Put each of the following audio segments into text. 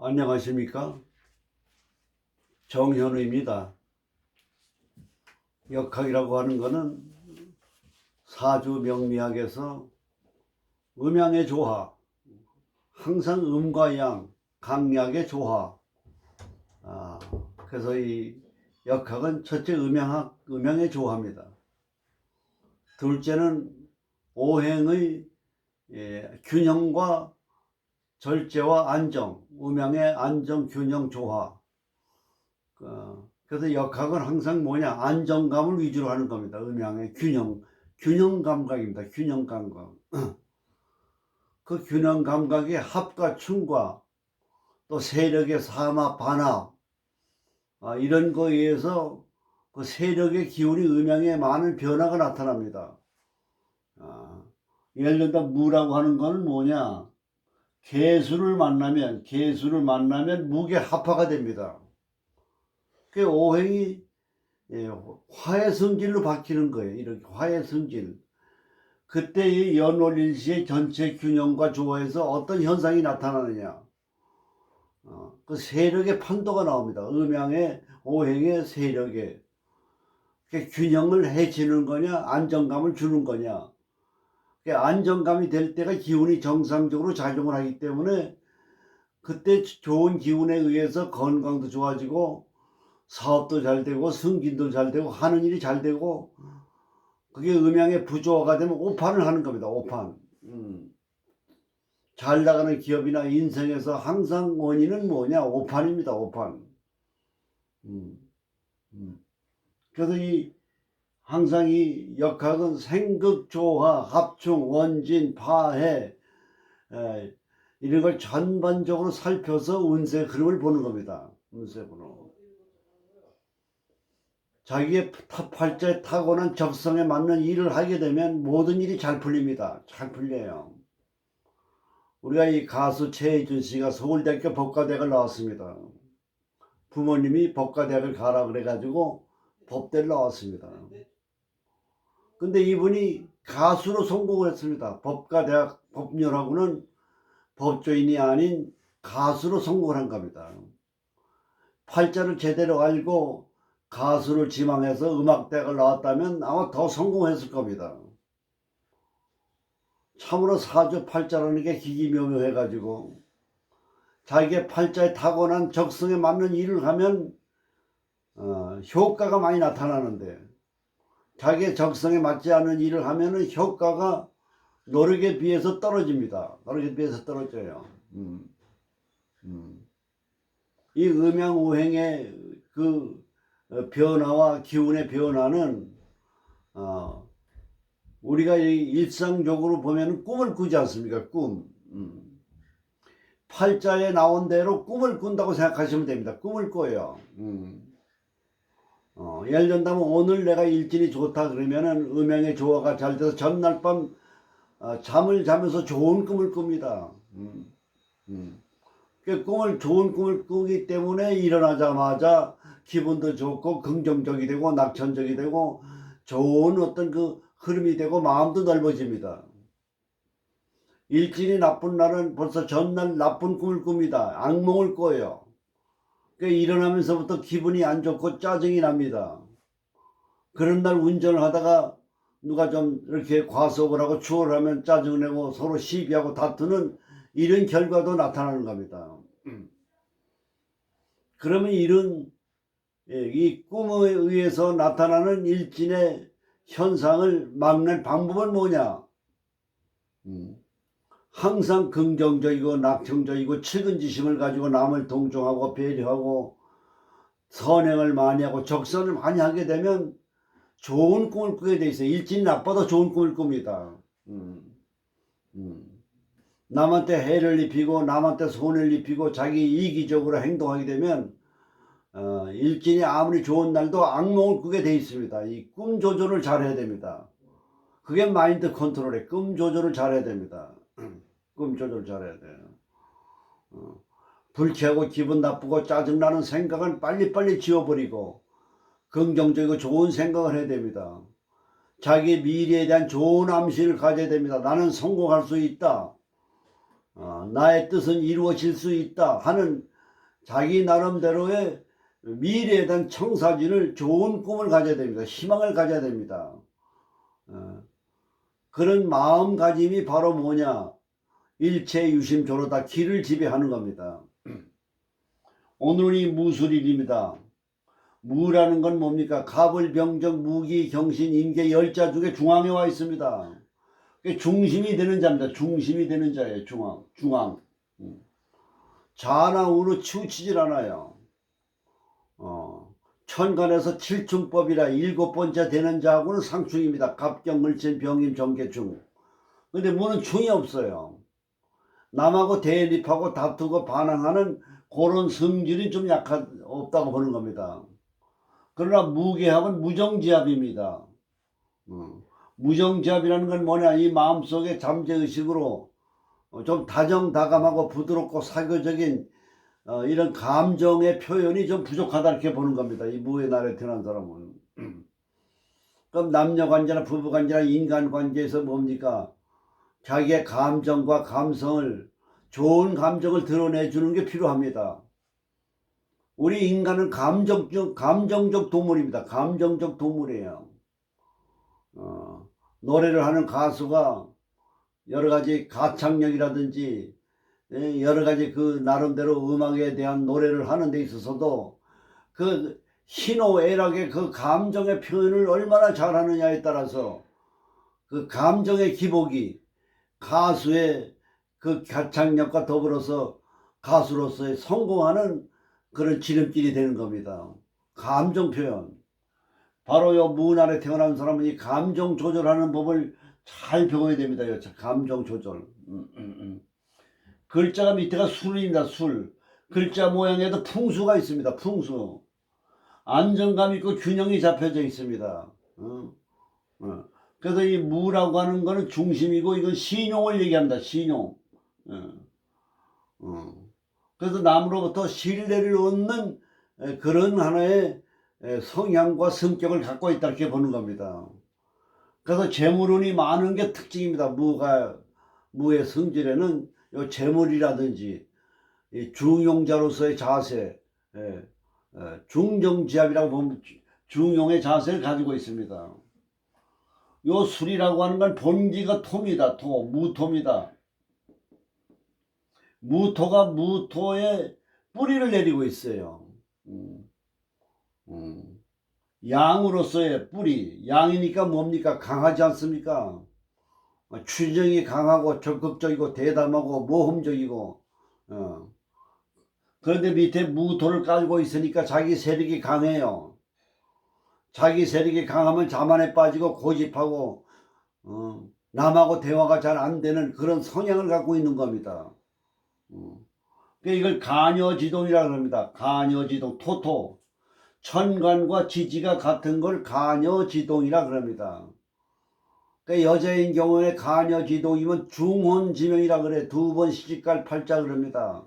안녕하십니까? 정현우입니다. 역학이라고 하는 것은 사주명리학에서 음양의 조화, 항상 음과 양, 강약의 조화. 그래서 이 역학은 첫째 음양의 조화입니다. 둘째는 오행의 균형과 절제와 안정, 음양의 안정, 균형, 조화. 그래서 역학은 항상 뭐냐, 안정감을 위주로 하는 겁니다. 음양의 균형 감각입니다. 균형 감각. 그 균형 감각이 합과 충과 또 세력의 삼합, 반합, 이런 거에 의해서 그 세력의 기운이 음양에 많은 변화가 나타납니다. 예를 들다 무라고 하는 건 뭐냐, 개수를 만나면 무게 합화가 됩니다. 그 오행이 화의 성질로 바뀌는 거예요. 이렇게 화의 성질. 그때 이 연월일시의 전체 균형과 조화에서 어떤 현상이 나타나느냐, 그 세력의 판도가 나옵니다. 음양의 오행의 세력에 균형을 해치는 거냐, 안정감을 주는 거냐. 안정감이 될 때가 기운이 정상적으로 작용을 하기 때문에 그때 좋은 기운에 의해서 건강도 좋아지고 사업도 잘 되고 승진도 잘 되고 하는 일이 잘 되고, 그게 음양의 부조화가 되면 오판을 하는 겁니다. 오판. 잘 나가는 기업이나 인생에서 항상 원인은 뭐냐, 오판입니다. 오판. 그래서 항상 이 역학은 생극조화, 합충, 원진, 파해, 이런 걸 전반적으로 살펴서 운세 흐름을 보는 겁니다. 운세 흐름. 자기의 팔자에 타고난 적성에 맞는 일을 하게 되면 모든 일이 잘 풀립니다. 잘 풀려요. 우리가 이 가수 최혜준 씨가 서울대학교 법과대학을 나왔습니다. 부모님이 법과대학을 가라 그래가지고 법대를 나왔습니다. 근데 이분이 가수로 성공을 했습니다. 법과대학 법률하고는 법조인이 아닌 가수로 성공을 한 겁니다. 팔자를 제대로 알고 가수를 지망해서 음악대학을 나왔다면 아마 더 성공했을 겁니다. 참으로 사주팔자라는 게 기기묘묘해가지고 자기의 팔자에 타고난 적성에 맞는 일을 하면 효과가 많이 나타나는데, 자기의 적성에 맞지 않는 일을 하면은 효과가 노력에 비해서 떨어집니다. 노력에 비해서 떨어져요. 이 음양오행의 그 변화와 기운의 변화는 우리가 일상적으로 보면 꿈을 꾸지 않습니까? 꿈. 팔자에 나온 대로 꿈을 꾼다고 생각하시면 됩니다. 꿈을 꿔요. 예를 든다면 오늘 내가 일진이 좋다 그러면은 음양의 조화가 잘 돼서 전날 밤 잠을 자면서 좋은 꿈을 꿉니다. 좋은 꿈을 꾸기 때문에 일어나자마자 기분도 좋고 긍정적이 되고 낙천적이 되고 좋은 어떤 그 흐름이 되고 마음도 넓어집니다. 일진이 나쁜 날은 벌써 전날 나쁜 꿈을 꿉니다. 악몽을 꿔요. 일어나면서부터 기분이 안 좋고 짜증이 납니다. 그런 날 운전을 하다가 누가 좀 이렇게 과속을 하고 추월을 하면 짜증을 내고 서로 시비하고 다투는 이런 결과도 나타나는 겁니다. 그러면 이 꿈에 의해서 나타나는 일진의 현상을 막는 방법은 뭐냐? 항상 긍정적이고 낙천적이고 측은지심을 가지고 남을 동정하고 배려하고 선행을 많이 하고 적선을 많이 하게 되면 좋은 꿈을 꾸게 돼 있어요. 일진이 나빠도 좋은 꿈을 꿉니다. 남한테 해를 입히고 남한테 손해를 입히고 자기 이기적으로 행동하게 되면 일진이 아무리 좋은 날도 악몽을 꾸게 돼 있습니다. 이 꿈 조절을 잘 해야 됩니다. 그게 마인드 컨트롤에 꿈 조절을 잘 해야 됩니다. 꿈 조절 잘 해야 돼요. 불쾌하고 기분 나쁘고 짜증나는 생각은 빨리빨리 지워버리고 긍정적이고 좋은 생각을 해야 됩니다. 자기 미래에 대한 좋은 암시를 가져야 됩니다. 나는 성공할 수 있다. 나의 뜻은 이루어질 수 있다 하는 자기 나름대로의 미래에 대한 청사진을 좋은 꿈을 가져야 됩니다. 희망을 가져야 됩니다. 그런 마음가짐이 바로 뭐냐? 일체유심조로다 기를 지배하는 겁니다. 오늘이 무술일입니다. 무라는 건 뭡니까? 갑을병정 무기 경신 임계 열자 중에 중앙에 와 있습니다. 중심이 되는 자입니다. 중심이 되는 자예요. 중앙. 좌나 우로 치우치질 않아요. 천간에서 칠충법이라 7번째 되는 자하고는 상충입니다. 갑경물진 병임 정계충. 근데 무는 충이 없어요. 남하고 대립하고 다투고 반항하는 그런 성질이 좀 없다고 보는 겁니다. 그러나 무계합은 무정지합입니다. 무정지합이라는 건 뭐냐? 이 마음속에 잠재의식으로 좀 다정다감하고 부드럽고 사교적인 이런 감정의 표현이 좀 부족하다 이렇게 보는 겁니다. 이 무의 날에 태어난 사람은. 그럼 남녀관계나 부부관계나 인간관계에서 뭡니까? 자기의 감정과 감성을 좋은 감정을 드러내주는 게 필요합니다. 우리 인간은 감정적 동물입니다. 감정적 동물이에요. 노래를 하는 가수가 여러 가지 가창력이라든지 여러 가지 그 나름대로 음악에 대한 노래를 하는 데 있어서도 그 희노애락의 그 감정의 표현을 얼마나 잘하느냐에 따라서 그 감정의 기복이 가수의 그 가창력과 더불어서 가수로서의 성공하는 그런 지름길이 되는 겁니다. 감정 표현. 바로 요 무날에 태어난 사람은 이 감정 조절하는 법을 잘 배워야 됩니다. 감정 조절. 글자가 밑에가 술입니다. 술. 글자 모양에도 풍수가 있습니다. 풍수. 안정감 있고 균형이 잡혀져 있습니다. 그래서 이 무라고 하는 거는 중심이고 이건 신용을 얘기합니다. 신용. 그래서 남으로부터 신뢰를 얻는 그런 하나의 성향과 성격을 갖고 있다 이렇게 보는 겁니다. 그래서 재물운이 많은 게 특징입니다. 무의 성질에는 요 재물이라든지 중용자로서의 자세, 중정지합이라고 보면 중용의 자세를 가지고 있습니다. 요 술이라고 하는 건 본기가 토입니다. 무토입니다. 무토가 무토에 뿌리를 내리고 있어요. 양으로서의 뿌리. 양이니까 뭡니까? 강하지 않습니까? 추정이 강하고 적극적이고 대담하고 모험적이고 그런데 밑에 무토를 깔고 있으니까 자기 세력이 강해요. 자기 세력이 강하면 자만에 빠지고 고집하고 남하고 대화가 잘 안 되는 그런 성향을 갖고 있는 겁니다. 이걸 가녀지동이라고 합니다. 가녀지동, 토토. 천간과 지지가 같은 걸 가녀지동이라 그럽니다. 여자인 경우에 가녀지동이면 중혼지명이라 그래. 2번 시집갈 팔자 그럽니다.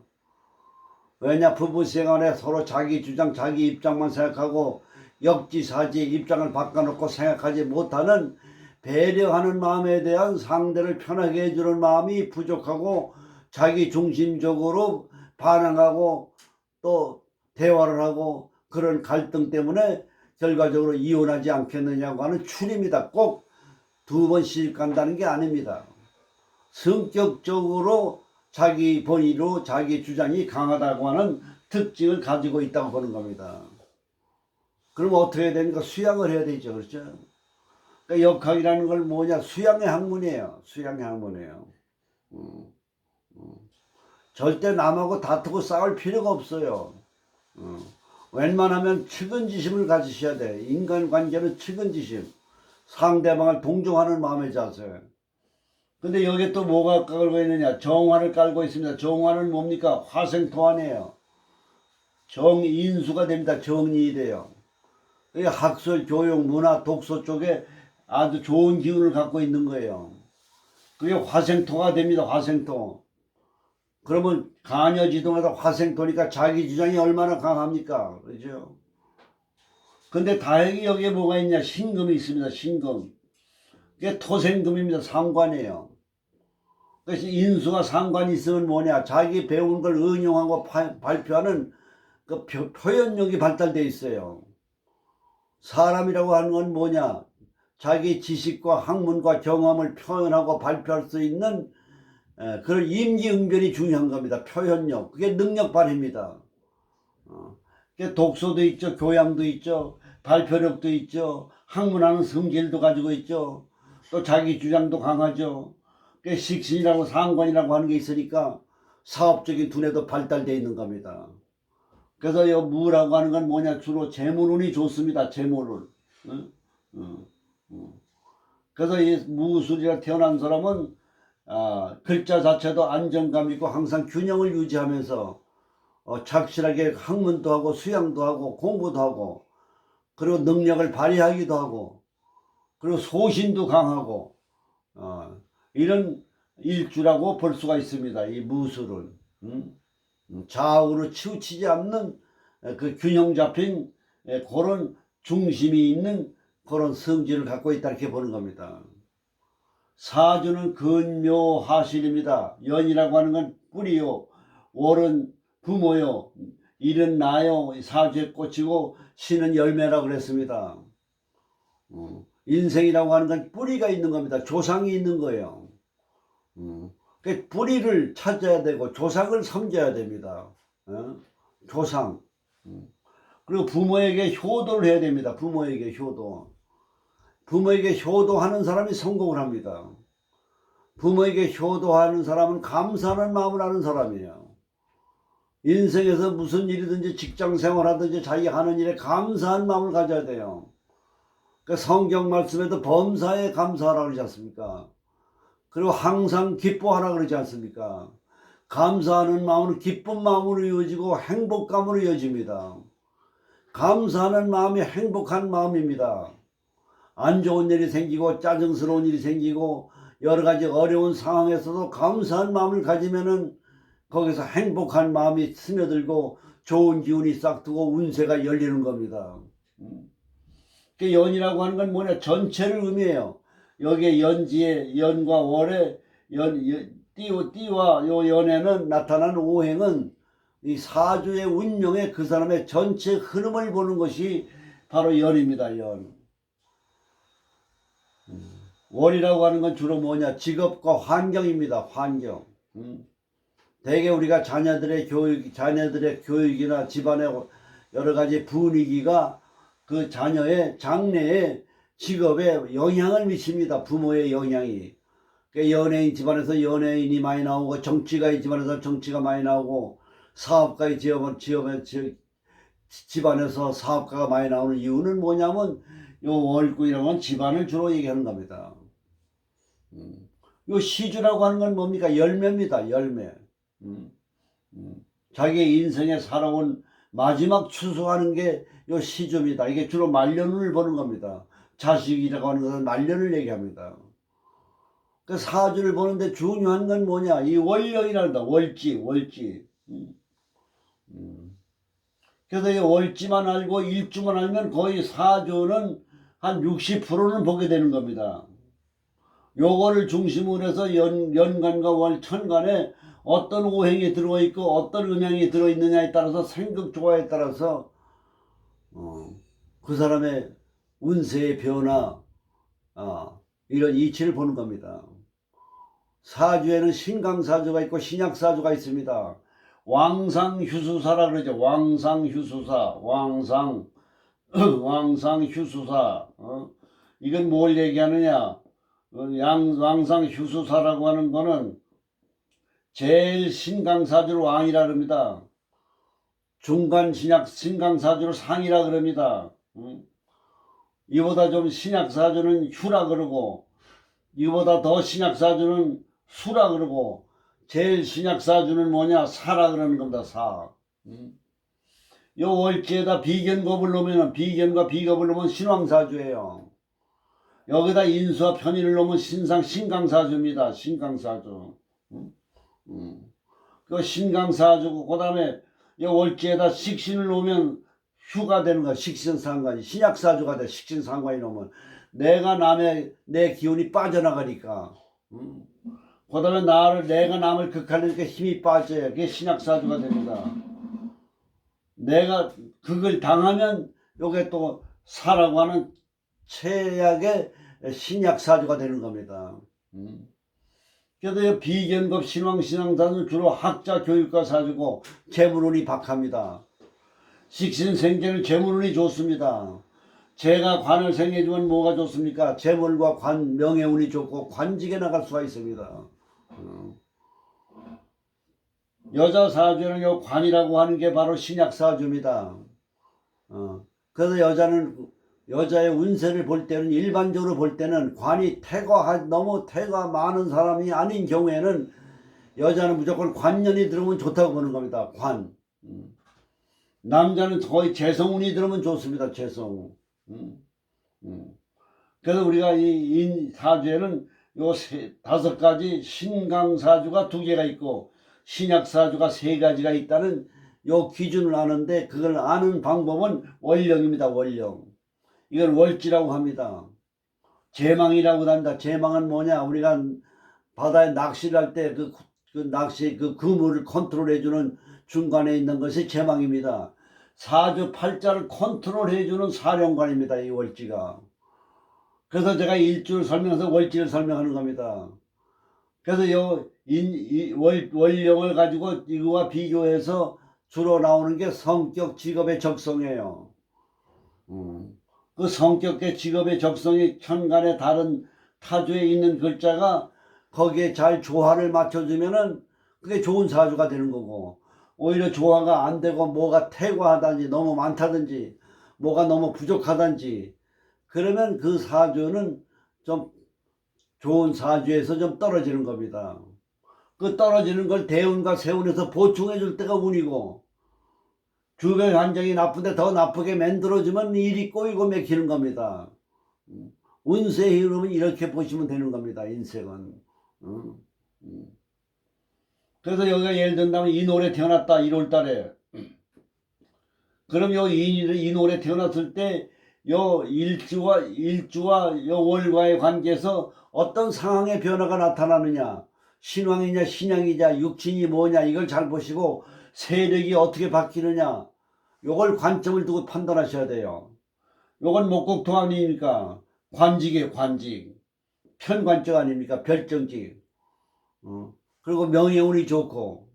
왜냐? 부부생활에 서로 자기 주장 자기 입장만 생각하고 역지사지 입장을 바꿔놓고 생각하지 못하는 배려하는 마음에 대한 상대를 편하게 해주는 마음이 부족하고 자기 중심적으로 반항하고 또 대화를 하고 그런 갈등 때문에 결과적으로 이혼하지 않겠느냐고 하는 추리입니다. 꼭 2번 시집 간다는 게 아닙니다. 성격적으로 자기 본의로 자기 주장이 강하다고 하는 특징을 가지고 있다고 보는 겁니다. 그럼 어떻게 해야 됩니까? 수양을 해야 되죠. 그렇죠? 그러니까 역학이라는 걸 뭐냐? 수양의 학문이에요. 수양의 학문이에요. 절대 남하고 다투고 싸울 필요가 없어요. 웬만하면 측은지심을 가지셔야 돼. 인간관계는 측은지심. 상대방을 동정하는 마음의 자세. 근데 여기에 또 뭐가 깔고 있느냐? 정화를 깔고 있습니다. 정화는 뭡니까? 화생토환이에요. 정인수가 됩니다. 정리이 돼요. 학술, 교육, 문화, 독서 쪽에 아주 좋은 기운을 갖고 있는 거예요. 그게 화생토가 됩니다. 화생토. 그러면 가녀지동에서 화생토니까 자기 주장이 얼마나 강합니까? 그렇죠? 근데 다행히 여기에 뭐가 있냐? 신금이 있습니다. 신금. 그게 토생금입니다. 상관이에요. 그래서 인수가 상관이 있으면 뭐냐? 자기 배운 걸 응용하고 발표하는 그 표현력이 발달되어 있어요. 사람이라고 하는 건 뭐냐? 자기 지식과 학문과 경험을 표현하고 발표할 수 있는 그런 임기응변이 중요한 겁니다. 표현력. 그게 능력 발휘입니다. 독서도 있죠. 교양도 있죠. 발표력도 있죠. 학문하는 성질도 가지고 있죠. 또 자기 주장도 강하죠. 식신이라고 상관이라고 하는 게 있으니까 사업적인 두뇌도 발달되어 있는 겁니다. 그래서 이 무라고 하는 건 뭐냐? 주로 재물운이 좋습니다. 재물운. 그래서 이 무술이라 태어난 사람은 글자 자체도 안정감 있고 항상 균형을 유지하면서 착실하게 학문도 하고 수양도 하고 공부도 하고 그리고 능력을 발휘하기도 하고 그리고 소신도 강하고 이런 일주라고 볼 수가 있습니다. 이 무술은 좌우로 치우치지 않는 그 균형 잡힌 그런 중심이 있는 그런 성질을 갖고 있다 이렇게 보는 겁니다. 사주는 근묘하실입니다. 연이라고 하는 건 뿌리요, 월은 부모요, 일은 나요, 사주에 꽂히고 신은 열매라고 그랬습니다. 인생이라고 하는 건 뿌리가 있는 겁니다. 조상이 있는 거예요. 그 뿌리를 찾아야 되고 조상을 섬겨야 됩니다. 조상. 그리고 부모에게 효도를 해야 됩니다. 부모에게 효도. 부모에게 효도하는 사람이 성공을 합니다. 부모에게 효도하는 사람은 감사하는 마음을 하는 사람이에요. 인생에서 무슨 일이든지 직장 생활하든지 자기 하는 일에 감사한 마음을 가져야 돼요. 그 성경 말씀에도 범사에 감사하라 그러지 않습니까? 그리고 항상 기뻐하라 그러지 않습니까? 감사하는 마음은 기쁜 마음으로 이어지고 행복감으로 이어집니다. 감사하는 마음이 행복한 마음입니다. 안 좋은 일이 생기고 짜증스러운 일이 생기고 여러 가지 어려운 상황에서도 감사한 마음을 가지면은 거기서 행복한 마음이 스며들고 좋은 기운이 싹트고 운세가 열리는 겁니다. 그 연이라고 하는 건 뭐냐? 전체를 의미해요. 여기에 연지에 연과 월에 띠와 요 연에는 나타나는 오행은 이 사주의 운명의 그 사람의 전체 흐름을 보는 것이 바로 연입니다. 연. 월이라고 하는 건 주로 뭐냐? 직업과 환경입니다. 환경. 대개 우리가 자녀들의 교육이나 집안의 여러 가지 분위기가 그 자녀의 장래의 직업에 영향을 미칩니다. 부모의 영향이. 연예인 집안에서 연예인이 많이 나오고 정치가의 집안에서 정치가 많이 나오고 사업가의 집안에서 사업가가 많이 나오는 이유는 뭐냐면 요 월구이라고 하는 집안을 주로 얘기하는 겁니다. 요 시주라고 하는 건 뭡니까? 열매입니다. 열매. 자기 인생에 살아온 마지막 추수하는 게 요 시주입니다. 이게 주로 말년을 보는 겁니다. 자식이라고 하는 것은 말년을 얘기합니다. 그 사주를 보는데 중요한 건 뭐냐? 이 월령이란다. 월지. 그래서 이 월지만 알고 일주만 알면 거의 사주는 한 60%는 보게 되는 겁니다. 요거를 중심으로 해서 연간과 월, 천간에 어떤 오행이 들어있고 어떤 음양이 들어있느냐에 따라서 생각 조화에 따라서 그 사람의 운세의 변화 이런 이치를 보는 겁니다. 사주에는 신강사주가 있고 신약사주가 있습니다. 왕상휴수사라 그러죠. 왕상휴수사, 왕상휴수사. 이건 뭘 얘기하느냐? 왕상휴수사라고 하는 거는 제일 신강사주를 왕이라 그럽니다. 중간 신강사주를 상이라 그럽니다. 이보다 좀 신약사주는 휴라 그러고 이보다 더 신약사주는 수라 그러고 제일 신약사주는 뭐냐? 사라 그러는 겁니다. 사. 요 월지에다 비견겁을 놓으면 비견과 비겁을 놓으면 신왕사주예요. 여기다 인수와 편의를 놓으면 신강사주입니다. 신강사주. 그 신강사주고 그 다음에 요 월지에다 식신을 놓으면 휴가 되는 거야. 식신상관이. 신약사주가 돼. 식신상관이 놓으면 내가 내 기운이 빠져나가니까. 그 다음에 내가 남을 극하려니까 힘이 빠져요. 그게 신약사주가 됩니다. 내가 그걸 당하면 요게 또 사라고 하는 최악의 신약사주가 되는 겁니다. 그래서 비견급 신왕신앙사는 주로 학자 교육과 사주고 재물운이 박합니다. 식신생재는 재물운이 좋습니다. 제가 관을 생해주면 뭐가 좋습니까? 재물과 관, 명예운이 좋고 관직에 나갈 수가 있습니다. 여자 사주는 요 관이라고 하는 게 바로 신약 사주입니다. 그래서 여자의 운세를 볼 때는 일반적으로 볼 때는 관이 너무 태가 많은 사람이 아닌 경우에는 여자는 무조건 관년이 들으면 좋다고 보는 겁니다. 관. 남자는 거의 재성운이 들으면 좋습니다. 재성운. 그래서 우리가 이 사주에는 요 5가지 신강사주가 2개가 있고 신약사주가 3가지가 있다는 요 기준을 아는데, 그걸 아는 방법은 월령입니다. 월령. 이걸 월지라고 합니다. 제망이라고 한다. 제망은 뭐냐? 우리가 바다에 낚시를 할 때 그 낚시 그 그물을 컨트롤해주는 중간에 있는 것이 제망입니다. 사주 팔자를 컨트롤해주는 사령관입니다. 이 월지가. 그래서 제가 일주를 설명해서 월지를 설명하는 겁니다. 그래서 월령을 가지고 이거와 비교해서 주로 나오는 게 성격, 직업의 적성이에요. 그 성격의 직업의 적성이 현관에 다른 타주에 있는 글자가 거기에 잘 조화를 맞춰주면은 그게 좋은 사주가 되는 거고, 오히려 조화가 안 되고 뭐가 태과하든지 너무 많다든지 뭐가 너무 부족하든지 그러면 그 사주는 좀 좋은 사주에서 좀 떨어지는 겁니다. 그 떨어지는 걸 대운과 세운에서 보충해 줄 때가 운이고, 주변 환경이 나쁜데 더 나쁘게 만들어주면 일이 꼬이고 맥히는 겁니다. 운세의 흐름은 이렇게 보시면 되는 겁니다. 인생은. 그래서 여기가 예를 든다면 인월에 태어났다. 1월달에. 그럼 인월에 태어났을 때 요 일주와 요 월과의 관계에서 어떤 상황의 변화가 나타나느냐, 신왕이냐 신약이냐 육친이 뭐냐, 이걸 잘 보시고 세력이 어떻게 바뀌느냐, 요걸 관점을 두고 판단하셔야 돼요. 요건 목국토 아닙니까? 관직이에요. 관직. 편관적 아닙니까? 별정직. 그리고 명예운이 좋고.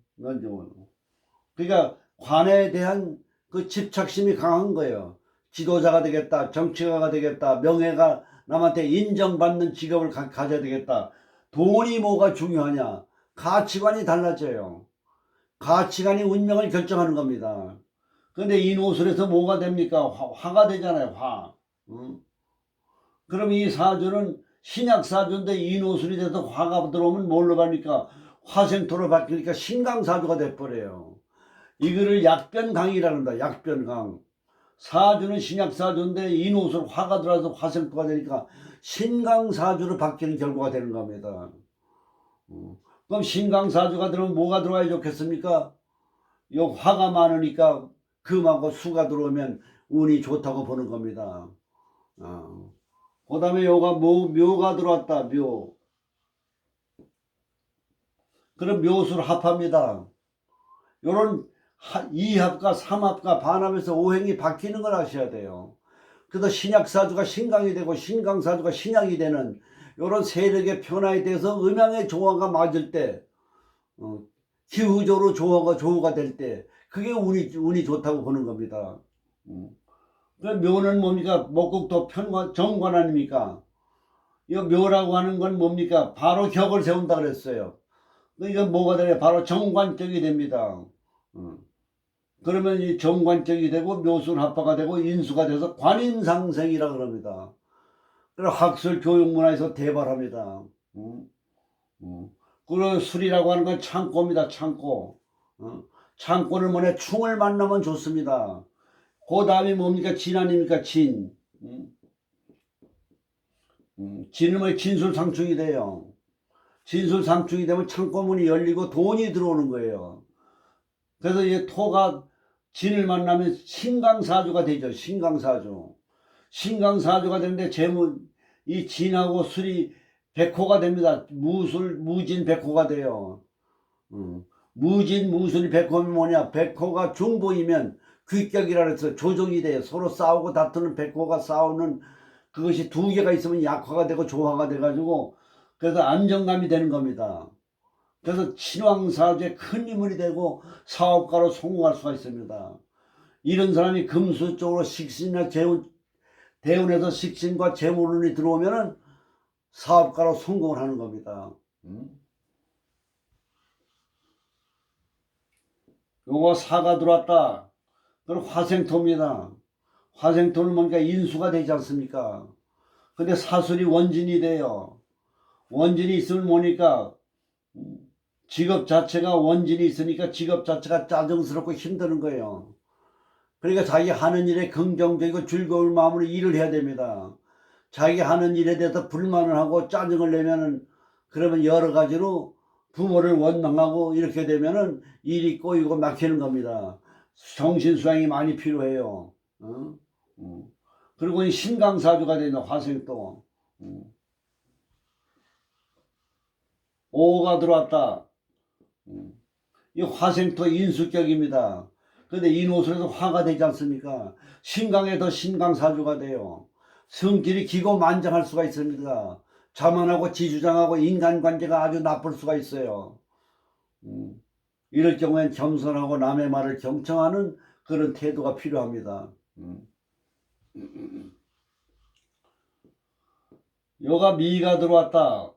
그러니까 관에 대한 그 집착심이 강한 거예요. 지도자가 되겠다, 정치가가 되겠다, 명예가 남한테 인정받는 직업을 가져야 되겠다. 돈이 뭐가 중요하냐? 가치관이 달라져요. 가치관이 운명을 결정하는 겁니다. 그런데 인호술에서 뭐가 됩니까? 화가 되잖아요. 화. 그럼 이 사주는 신약사주인데 인호술이 돼서 화가 들어오면 뭘로 갑니까? 화생토로 바뀌니까 신강사주가 돼버려요. 이거를 약변강이라고 한다. 약변강. 사주는 신약사주인데 인호술 화가 들어와서 화생토가 되니까 신강사주로 바뀌는 결과가 되는 겁니다. 그럼 신강사주가 들어오면 뭐가 들어와야 좋겠습니까? 요 화가 많으니까 금하고 수가 들어오면 운이 좋다고 보는 겁니다. 그 다음에 요가 묘가 들어왔다. 묘. 그럼 묘술 합합니다. 요런 2합과 3합과 반합에서 오행이 바뀌는 걸 아셔야 돼요. 그래서 신약사주가 신강이 되고 신강사주가 신약이 되는 요런 세력의 변화에 대해서 음양의 조화가 맞을 때, 기후적으로 조화가 될 때 그게 운이 좋다고 보는 겁니다. 묘는 뭡니까? 목국토 정관 아닙니까? 이 묘라고 하는 건 뭡니까? 바로 격을 세운다 그랬어요. 그러니까 뭐가 돼요? 바로 정관적이 됩니다. 그러면 이 정관적이 되고 묘술 합파가 되고 인수가 돼서 관인상생이라 그럽니다. 그래서 학술 교육문화에서 대발합니다. 그리고 술이라고 하는 건 창고입니다. 창고. 창고를 뭐냐? 충을 만나면 좋습니다. 그 다음에 뭡니까? 진 아닙니까? 진. 진은 뭐 진술상충이 돼요. 진술상충이 되면 창고문이 열리고 돈이 들어오는 거예요. 그래서 이 토가 진을 만나면 신강사주가 되죠. 신강사주. 신강사주가 되는데 이 진하고 술이 백호가 됩니다. 무진 백호가 돼요. 무진 무술이 백호면 뭐냐? 백호가 중보이면 귀격이라 해서 조정이 돼요. 서로 싸우고 다투는 백호가 싸우는 그것이 두 개가 있으면 약화가 되고 조화가 돼가지고 그래서 안정감이 되는 겁니다. 그래서 친왕사주에 큰 인물이 되고 사업가로 성공할 수가 있습니다. 이런 사람이 금수 쪽으로 식신이나 대운에서 식신과 재물운이 들어오면은 사업가로 성공을 하는 겁니다. 요거 사가 들어왔다. 그럼 화생토입니다. 화생토는 뭔가 인수가 되지 않습니까? 근데 사술이 원진이 돼요. 원진이 있으면 뭐니까 직업 자체가 원진이 있으니까 직업 자체가 짜증스럽고 힘드는 거예요. 그러니까 자기 하는 일에 긍정적이고 즐거운 마음으로 일을 해야 됩니다. 자기 하는 일에 대해서 불만을 하고 짜증을 내면은 그러면 여러 가지로 부모를 원망하고 이렇게 되면은 일이 꼬이고 막히는 겁니다. 정신수양이 많이 필요해요. 그리고 이 신강사주가 되는 화생도 오가 들어왔다. 이 화생토 인수격입니다. 근데 인호술에서 화가 되지 않습니까? 신강에 더 신강사주가 돼요. 성질이 기고만장할 수가 있습니다. 자만하고 지주장하고 인간관계가 아주 나쁠 수가 있어요. 이럴 경우엔 겸손하고 남의 말을 경청하는 그런 태도가 필요합니다. 요가 미가 들어왔다.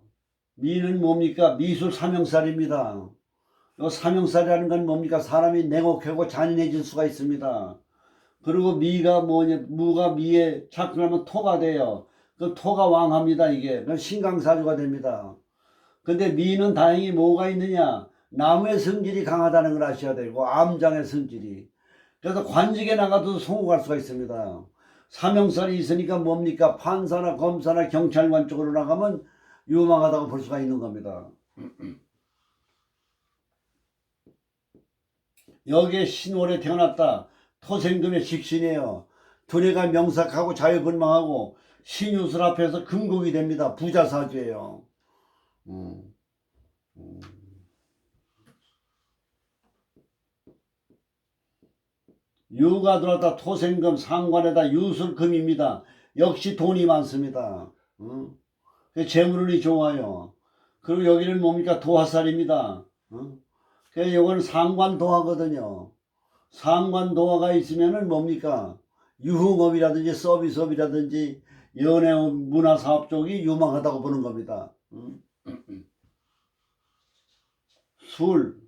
미는 뭡니까? 미술 삼형살입니다. 요 삼형살이라는 건 뭡니까? 사람이 냉혹하고 잔인해질 수가 있습니다. 그리고 미가 뭐냐, 무가 미에 착근하면 토가 돼요. 그 토가 왕합니다, 이게. 그 신강사주가 됩니다. 근데 미는 다행히 뭐가 있느냐? 나무의 성질이 강하다는 걸 아셔야 되고, 암장의 성질이. 그래서 관직에 나가도 성공할 수가 있습니다. 삼형살이 있으니까 뭡니까? 판사나 검사나 경찰관 쪽으로 나가면 유망하다고 볼 수가 있는 겁니다. 여기에 신월에 태어났다. 토생금의 식신이에요. 두뇌가 명석하고 자유분방하고 신유술 앞에서 금곡이 됩니다. 부자사주예요. 유가 들어왔다. 토생금 상관에다 유술금입니다. 역시 돈이 많습니다. 재물운이 좋아요. 그리고 여기는 뭡니까? 도화살입니다. 그래서 이거는 상관도화거든요. 상관도화가 있으면은 뭡니까? 유흥업이라든지 서비스업이라든지 연애 문화사업 쪽이 유망하다고 보는 겁니다. 술.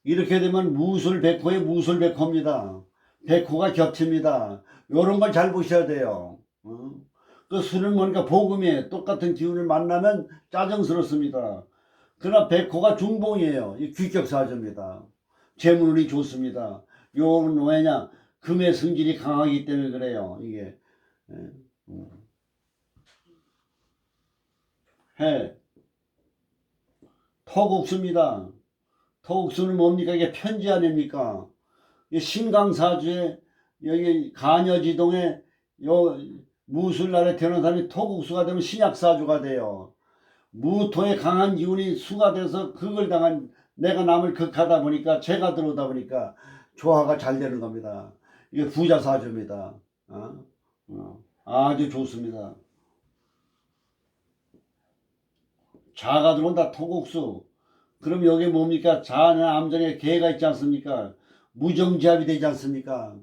이렇게 되면 무술백호의 무술백호입니다. 백호가 겹칩니다. 요런 걸 잘 보셔야 돼요. 그 술은 뭔가 복음이에요. 똑같은 기운을 만나면 짜증스럽습니다. 그러나 백호가 중봉이에요. 이 귀격사주입니다. 재물운이 좋습니다. 요는 왜냐? 금의 성질이 강하기 때문에 그래요. 이게 해 토국수입니다. 토국수는 뭡니까? 이게 편지 아닙니까? 신강사주에 여기 간여지동에 요 무술날에 태어난 사람이 토국수가 되면 신약사주가 돼요. 무토의 강한 기운이 수가 돼서 극을 당한 내가 남을 극하다 보니까 죄가 들어오다 보니까 조화가 잘 되는 겁니다. 이게 부자사주입니다. 아주 좋습니다. 자가 들어온다. 토국수. 그럼 여기 뭡니까? 자나 암전에 개가 있지 않습니까? 무정지합이 되지 않습니까?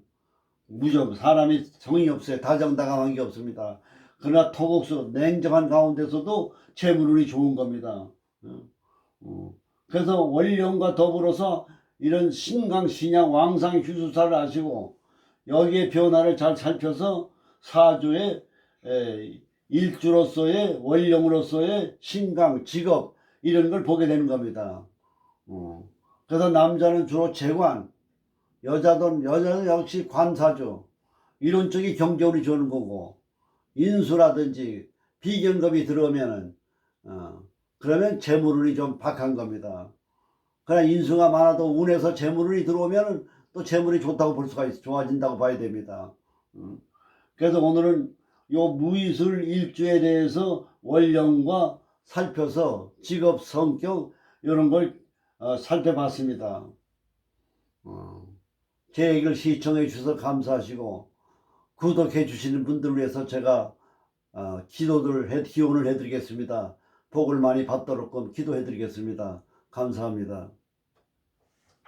무정. 사람이 정이 없어요. 다정다감한 게 없습니다. 그러나 토국수 냉정한 가운데서도 재물운이 좋은 겁니다. 그래서 원령과 더불어서 이런 신강, 신양, 왕상, 휴수사를 아시고 여기에 변화를 잘 살펴서 사주의 일주로서의 원령으로서의 신강, 직업 이런 걸 보게 되는 겁니다. 그래서 남자는 주로 재관, 여자는 역시 관사주 이런 쪽이 경제운이 좋은 거고 인수라든지 비견급이 들어오면은 그러면 재물운이 좀 박한 겁니다. 그러나 인수가 많아도 운에서 재물운이 들어오면은 또 재물이 좋다고 볼 수가 있어. 좋아진다고 봐야 됩니다. 그래서 오늘은 요 무이술 일주에 대해서 원령과 살펴서 직업, 성격 이런 걸 살펴봤습니다. 제 얘기를 시청해 주셔서 감사하시고 구독해 주시는 분들을 위해서 제가 기원을 해드리겠습니다. 복을 많이 받도록 기도해 드리겠습니다. 감사합니다.